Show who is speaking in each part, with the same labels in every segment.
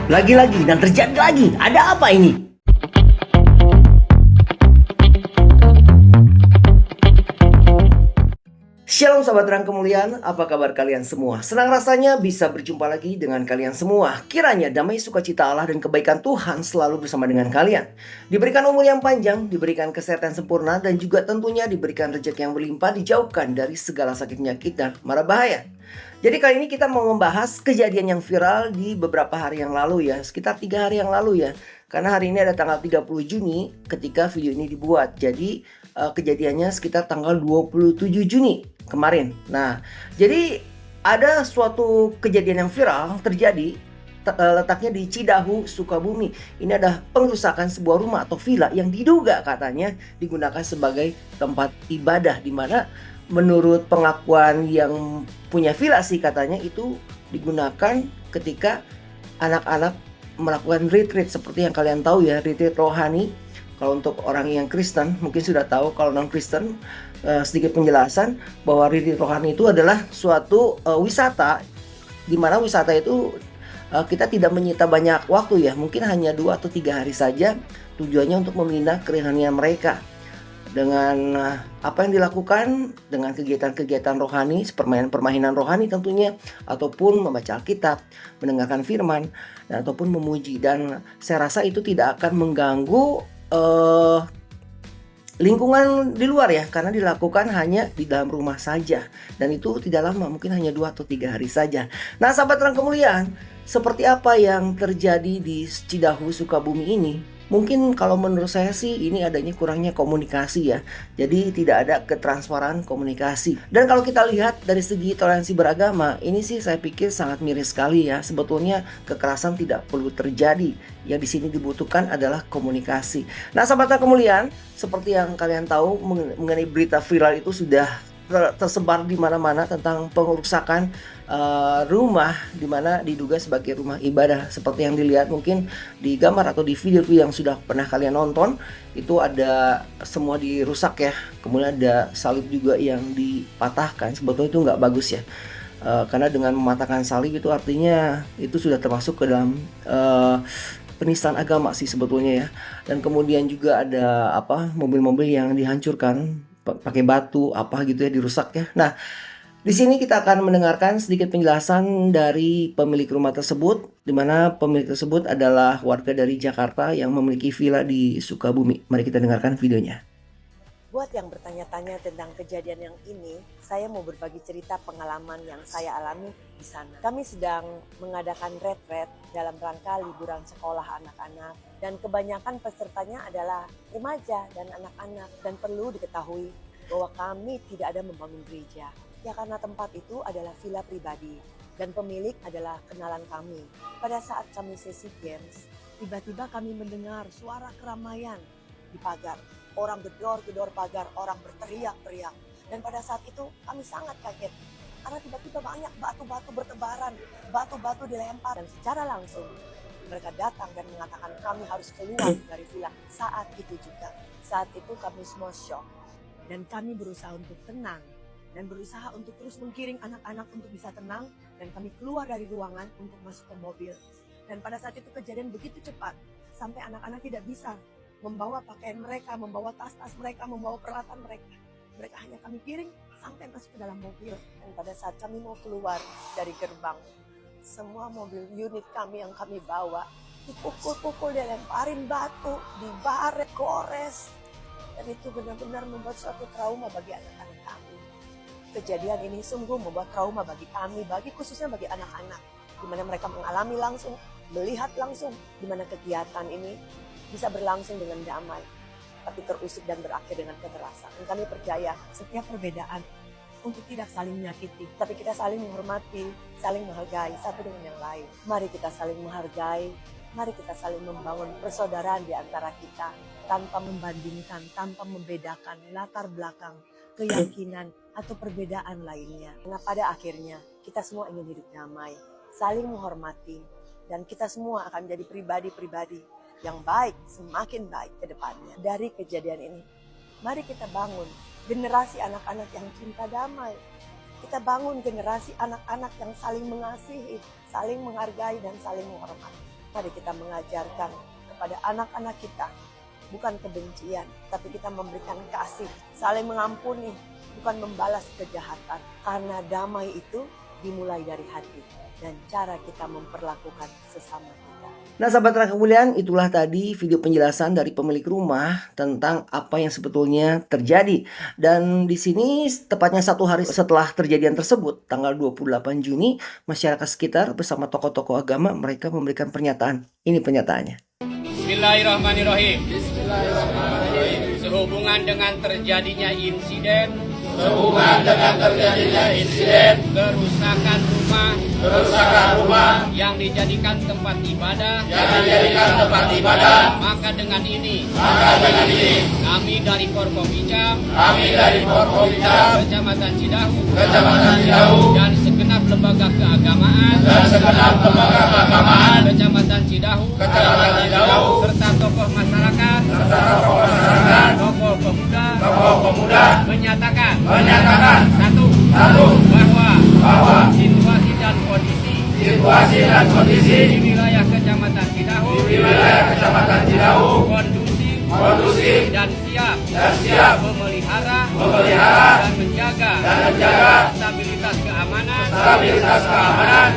Speaker 1: Lagi-lagi dan terjadi lagi. Ada apa ini? Shalom sahabat terang kemuliaan, apa kabar kalian semua? Senang rasanya bisa berjumpa lagi dengan kalian semua. Kiranya damai sukacita Allah dan kebaikan Tuhan selalu bersama dengan kalian. Diberikan umur yang panjang, diberikan kesehatan sempurna, dan juga tentunya diberikan rezeki yang berlimpah, dijauhkan dari segala sakit penyakit dan mara bahaya. Jadi kali ini kita mau membahas kejadian yang viral di beberapa hari yang lalu ya, sekitar 3 hari yang lalu ya. Karena hari ini ada tanggal 30 Juni ketika video ini dibuat. Jadi kejadiannya sekitar tanggal 27 Juni kemarin. Nah, jadi ada suatu kejadian yang viral terjadi letaknya di Cidahu, Sukabumi. Ini ada pengerusakan sebuah rumah atau villa yang diduga katanya digunakan sebagai tempat ibadah, di mana menurut pengakuan yang punya villa sih katanya itu digunakan ketika anak-anak melakukan retreat seperti yang kalian tahu ya, retreat rohani. Kalau untuk orang yang Kristen mungkin sudah tahu, kalau non Kristen sedikit penjelasan bahwa retreat rohani itu adalah suatu wisata, di mana wisata itu kita tidak menyita banyak waktu ya, mungkin hanya 2 atau 3 hari saja, tujuannya untuk membina kerohanian mereka. Dengan apa yang dilakukan dengan kegiatan-kegiatan rohani, permainan rohani tentunya, ataupun membaca Alkitab, mendengarkan firman, dan ataupun memuji. Dan saya rasa itu tidak akan mengganggu lingkungan di luar ya, karena dilakukan hanya di dalam rumah saja, dan itu tidak lama, mungkin hanya 2 atau 3 hari saja. Nah sahabat terang kemuliaan, seperti apa yang terjadi di Cidahu, Sukabumi ini? Mungkin kalau menurut saya sih ini adanya kurangnya komunikasi ya. Jadi tidak ada ketransparan komunikasi. Dan kalau kita lihat dari segi toleransi beragama, ini sih saya pikir sangat miris sekali ya. Sebetulnya kekerasan tidak perlu terjadi. Yang di sini dibutuhkan adalah komunikasi. Nah, sahabat kemuliaan, seperti yang kalian tahu mengenai berita viral itu sudah tersebar di mana-mana tentang pengerusakan rumah di mana diduga sebagai rumah ibadah. Seperti yang dilihat mungkin di gambar atau di video yang sudah pernah kalian nonton, itu ada semua dirusak ya. Kemudian ada salib juga yang dipatahkan. Sebetulnya itu nggak bagus ya. Karena dengan mematahkan salib itu artinya itu sudah termasuk ke dalam penistaan agama sih sebetulnya ya. Dan kemudian juga ada mobil-mobil yang dihancurkan pakai batu gitu ya, dirusak ya. Nah, di sini kita akan mendengarkan sedikit penjelasan dari pemilik rumah tersebut, di mana pemilik tersebut adalah warga dari Jakarta yang memiliki villa di Sukabumi. Mari kita dengarkan videonya.
Speaker 2: Buat yang bertanya-tanya tentang kejadian yang ini, saya mau berbagi cerita pengalaman yang saya alami di sana. Kami sedang mengadakan retret dalam rangka liburan sekolah anak-anak, dan kebanyakan pesertanya adalah remaja dan anak-anak. Dan perlu diketahui bahwa kami tidak ada membangun gereja, ya karena tempat itu adalah villa pribadi dan pemilik adalah kenalan kami. Pada saat kami sesi games, tiba-tiba kami mendengar suara keramaian di pagar. Orang gedor-gedor pagar, orang berteriak-teriak. Dan pada saat itu kami sangat kaget. Karena tiba-tiba banyak batu-batu bertebaran, batu-batu dilempar. Dan secara langsung mereka datang dan mengatakan kami harus keluar dari villa. Saat itu juga, saat itu kami semua shock. Dan kami berusaha untuk tenang. Dan berusaha untuk terus menggiring anak-anak untuk bisa tenang. Dan kami keluar dari ruangan untuk masuk ke mobil. Dan pada saat itu kejadian begitu cepat. Sampai anak-anak tidak bisa membawa pakaian mereka, membawa tas-tas mereka, membawa peralatan mereka. Mereka hanya kami kiring sampai masuk ke dalam mobil. Dan pada saat kami mau keluar dari gerbang, semua mobil unit kami yang kami bawa dipukul-pukul, dilemparin batu, dibaret, gores. Dan itu benar-benar membuat suatu trauma bagi anak-anak kami. Kejadian ini sungguh membuat trauma bagi kami, khususnya bagi anak-anak, di mana mereka mengalami langsung, melihat langsung, di mana kegiatan ini bisa berlangsung dengan damai, tapi terusik dan berakhir dengan kekerasan. Dan kami percaya setiap perbedaan untuk tidak saling menyakiti, tapi kita saling menghormati, saling menghargai satu dengan yang lain. Mari kita saling menghargai, mari kita saling membangun persaudaraan di antara kita, tanpa membandingkan, tanpa membedakan latar belakang, keyakinan, atau perbedaan lainnya. Karena pada akhirnya kita semua ingin hidup damai, saling menghormati, dan kita semua akan menjadi pribadi-pribadi yang baik, semakin baik ke depannya. Dari kejadian ini, mari kita bangun generasi anak-anak yang cinta damai. Kita bangun generasi anak-anak yang saling mengasihi, saling menghargai, dan saling menghormati. Mari kita mengajarkan kepada anak-anak kita, bukan kebencian, tapi kita memberikan kasih, saling mengampuni, bukan membalas kejahatan. Karena damai itu dimulai dari hati dan cara kita memperlakukan sesama kita.
Speaker 1: Nah, sahabat terang kemuliaan, itulah tadi video penjelasan dari pemilik rumah tentang apa yang sebetulnya terjadi. Dan di sini tepatnya 1 hari setelah kejadian tersebut, tanggal 28 Juni, masyarakat sekitar bersama tokoh-tokoh agama mereka memberikan pernyataan. Ini pernyataannya.
Speaker 3: Bismillahirrahmanirrahim. Sehubungan dengan terjadinya insiden kerusakan rumah yang dijadikan tempat ibadah, maka dengan ini kami dari Forkopimda Kecamatan Cidahu dan segenap lembaga keagamaan Kecamatan Cidahu serta tokoh masyarakat, tokoh pemuda menyatakan satu bahwa situasi dan kondisi di wilayah Kecamatan Cidahu kondusif dan siap memelihara dan menjaga stabilitas keamanan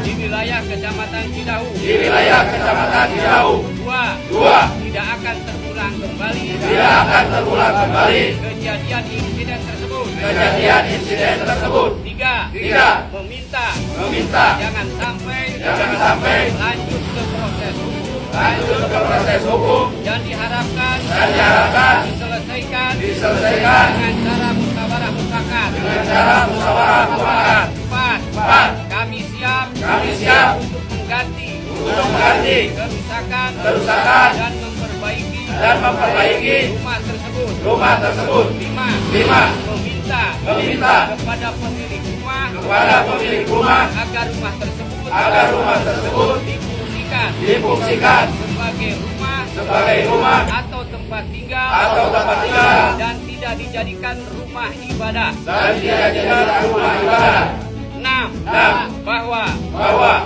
Speaker 3: di wilayah Kecamatan Cidahu. Dua, tidak akan terulang kembali kejadian insiden tersebut. Tiga, meminta jangan sampai lanjut ke proses hukum dan diharapkan diselesaikan dengan cara musyawarah mufakat. Empat, kami siap untuk mengganti kerusakan dan memperbaiki rumah tersebut. Lima, meminta kepada pemilik rumah agar rumah tersebut difungsikan sebagai rumah atau tempat tinggal dan tidak dijadikan rumah ibadah. 6. Bahwa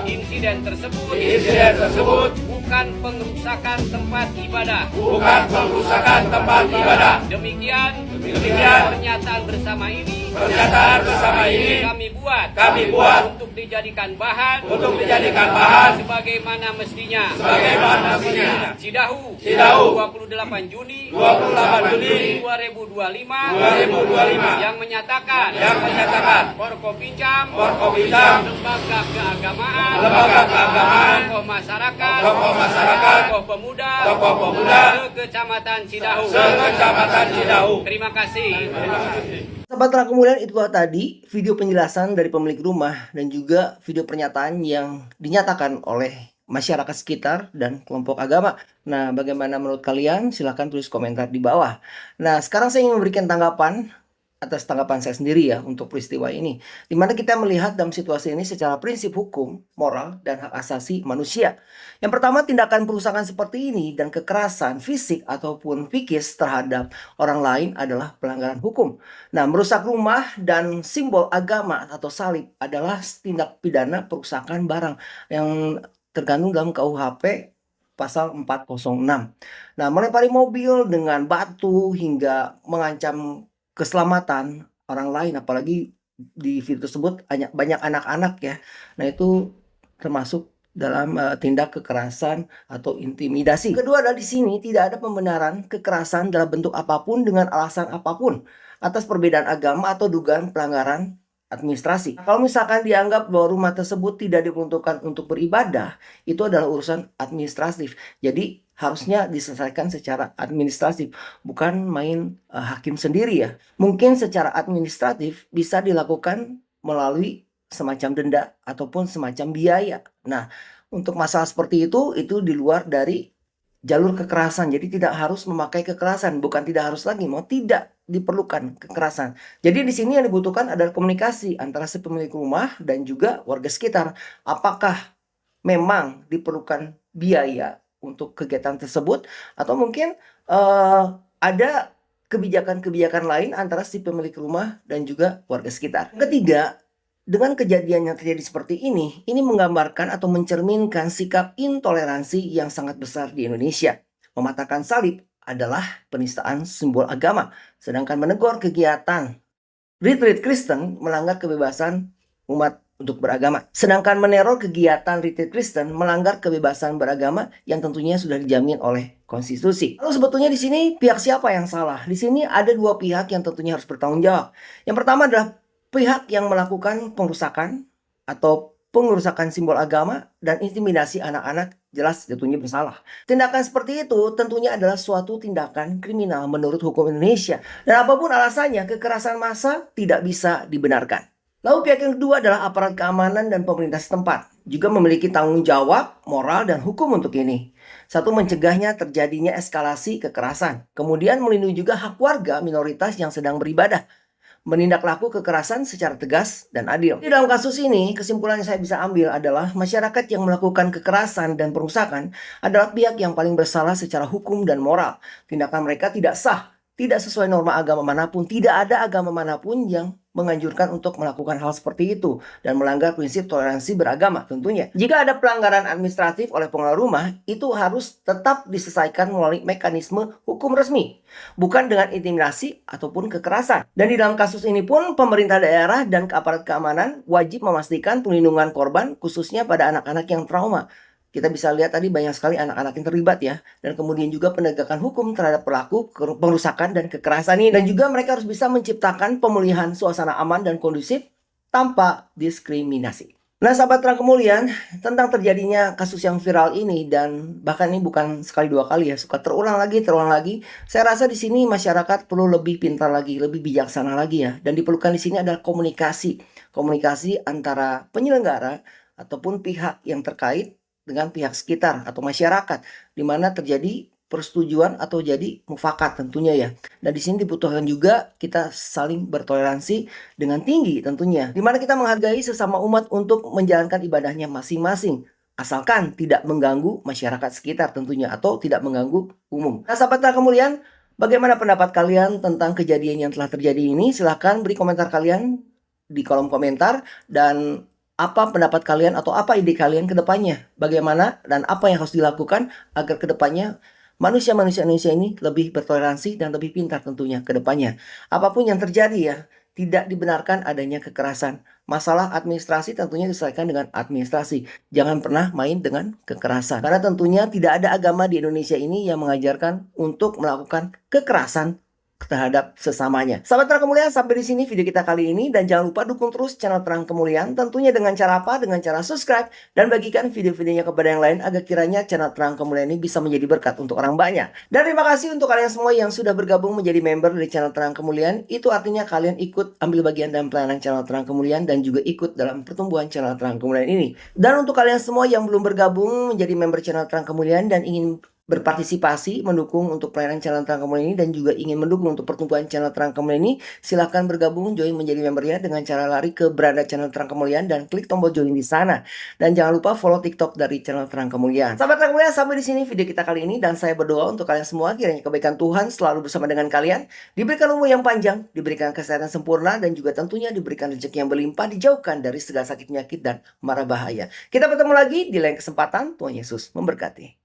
Speaker 3: insiden tersebut bukan pengerusakan tempat ibadah. Demikian pernyataan bersama ini kami buat untuk dijadikan bahan sebagaimana mestinya. Cidahu 28 Juni 2025 yang menyatakan Forkopimda lembaga keagamaan, tokoh masyarakat, tokoh pemuda Kecamatan Cidahu. Terima kasih.
Speaker 1: Sahabat terang kemuliaan, itulah tadi video penjelasan dari pemilik rumah dan juga video pernyataan yang dinyatakan oleh masyarakat sekitar dan kelompok agama. Nah, bagaimana menurut kalian? Silahkan tulis komentar di bawah. Nah, sekarang saya ingin memberikan tanggapan atas tanggapan saya sendiri ya untuk peristiwa ini, dimana kita melihat dalam situasi ini secara prinsip hukum, moral, dan hak asasi manusia. Yang pertama, tindakan perusakan seperti ini dan kekerasan fisik ataupun psikis terhadap orang lain adalah pelanggaran hukum. Nah, merusak rumah dan simbol agama atau salib adalah tindak pidana perusakan barang yang tergantung dalam KUHP pasal 406. Nah, melempari mobil dengan batu hingga mengancam keselamatan orang lain, apalagi di video tersebut banyak anak-anak ya. Nah, itu termasuk dalam tindak kekerasan atau intimidasi. Kedua adalah di sini tidak ada pembenaran kekerasan dalam bentuk apapun dengan alasan apapun atas perbedaan agama atau dugaan pelanggaran administrasi. Kalau misalkan dianggap bahwa rumah tersebut tidak diperuntukkan untuk beribadah, itu adalah urusan administratif. Jadi harusnya diselesaikan secara administratif, bukan main hakim sendiri ya. Mungkin secara administratif bisa dilakukan melalui semacam denda ataupun semacam biaya. Nah, untuk masalah seperti itu di luar dari jalur kekerasan. Jadi tidak harus memakai kekerasan, bukan tidak harus lagi, mau tidak diperlukan kekerasan. Jadi di sini yang dibutuhkan adalah komunikasi antara si pemilik rumah dan juga warga sekitar. Apakah memang diperlukan biaya untuk kegiatan tersebut, atau mungkin ada kebijakan-kebijakan lain antara si pemilik rumah dan juga warga sekitar. Ketiga, Dengan kejadian yang terjadi seperti ini menggambarkan atau mencerminkan sikap intoleransi yang sangat besar di Indonesia. Mematahkan salib adalah penistaan simbol agama, sedangkan menegur kegiatan retreat Kristen melanggar kebebasan umat untuk beragama. Sedangkan meneror kegiatan retreat Kristen melanggar kebebasan beragama yang tentunya sudah dijamin oleh konstitusi. Lalu sebetulnya di sini pihak siapa yang salah? Di sini ada dua pihak yang tentunya harus bertanggung jawab. Yang pertama adalah pihak yang melakukan pengrusakan atau pengerusakan simbol agama dan intimidasi anak-anak jelas tentunya bersalah. Tindakan seperti itu tentunya adalah suatu tindakan kriminal menurut hukum Indonesia. Dan apapun alasannya, kekerasan massa tidak bisa dibenarkan. Lalu pihak yang kedua adalah aparat keamanan dan pemerintah setempat. Juga memiliki tanggung jawab, moral, dan hukum untuk ini. Satu, mencegahnya terjadinya eskalasi kekerasan. Kemudian melindungi juga hak warga minoritas yang sedang beribadah. Menindak laku kekerasan secara tegas dan adil. Di dalam kasus ini, kesimpulan yang saya bisa ambil adalah masyarakat yang melakukan kekerasan dan perusakan adalah pihak yang paling bersalah secara hukum dan moral. Tindakan mereka tidak sah, tidak sesuai norma agama manapun, tidak ada agama manapun yang menganjurkan untuk melakukan hal seperti itu dan melanggar prinsip toleransi beragama tentunya. Jika ada pelanggaran administratif oleh pengelola rumah, itu harus tetap diselesaikan melalui mekanisme hukum resmi, bukan dengan intimidasi ataupun kekerasan. Dan di dalam kasus ini pun pemerintah daerah dan aparat keamanan wajib memastikan perlindungan korban khususnya pada anak-anak yang trauma. Kita bisa lihat tadi banyak sekali anak-anak yang terlibat ya. Dan kemudian juga penegakan hukum terhadap pelaku pengerusakan dan kekerasan ini. Dan juga mereka harus bisa menciptakan pemulihan suasana aman dan kondusif tanpa diskriminasi. Nah sahabat terang kemuliaan, tentang terjadinya kasus yang viral ini dan bahkan ini bukan sekali dua kali ya, suka terulang lagi. Saya rasa di sini masyarakat perlu lebih pintar lagi, lebih bijaksana lagi ya. Dan diperlukan di sini adalah komunikasi antara penyelenggara ataupun pihak yang terkait dengan pihak sekitar atau masyarakat, di mana terjadi persetujuan atau jadi mufakat tentunya ya. Dan di sini dibutuhkan juga kita saling bertoleransi dengan tinggi tentunya, di mana kita menghargai sesama umat untuk menjalankan ibadahnya masing-masing, asalkan tidak mengganggu masyarakat sekitar tentunya atau tidak mengganggu umum. Nah sahabat kemuliaan, bagaimana pendapat kalian tentang kejadian yang telah terjadi ini? Silahkan beri komentar kalian di kolom komentar, dan apa pendapat kalian atau apa ide kalian ke depannya? Bagaimana dan apa yang harus dilakukan agar ke depannya manusia-manusia Indonesia ini lebih bertoleransi dan lebih pintar tentunya ke depannya. Apapun yang terjadi ya, tidak dibenarkan adanya kekerasan. Masalah administrasi tentunya diselesaikan dengan administrasi. Jangan pernah main dengan kekerasan. Karena tentunya tidak ada agama di Indonesia ini yang mengajarkan untuk melakukan kekerasan terhadap sesamanya. Sahabat Terang Kemuliaan, sampai di sini video kita kali ini, dan jangan lupa dukung terus channel Terang Kemuliaan tentunya dengan cara apa? Dengan cara subscribe dan bagikan video-videonya kepada yang lain agar kiranya channel Terang Kemuliaan ini bisa menjadi berkat untuk orang banyak. Dan terima kasih untuk kalian semua yang sudah bergabung menjadi member dari channel Terang Kemuliaan. Itu artinya kalian ikut ambil bagian dalam pelayanan channel Terang Kemuliaan dan juga ikut dalam pertumbuhan channel Terang Kemuliaan ini. Dan untuk kalian semua yang belum bergabung menjadi member channel Terang Kemuliaan dan ingin berpartisipasi mendukung untuk pelayanan channel Terang Kemuliaan ini dan juga ingin mendukung untuk pertumbuhan channel Terang Kemuliaan ini, silahkan bergabung join menjadi membernya dengan cara lari ke beranda channel Terang Kemuliaan dan klik tombol join di sana. Dan jangan lupa follow TikTok dari channel Terang Kemuliaan. Sahabat Terang Kemuliaan, sampai di sini video kita kali ini, dan saya berdoa untuk kalian semua kiranya kebaikan Tuhan selalu bersama dengan kalian, diberikan umur yang panjang, diberikan kesehatan sempurna, dan juga tentunya diberikan rezeki yang berlimpah, dijauhkan dari segala sakit penyakit dan mara bahaya. Kita bertemu lagi di lain kesempatan. Tuhan Yesus memberkati.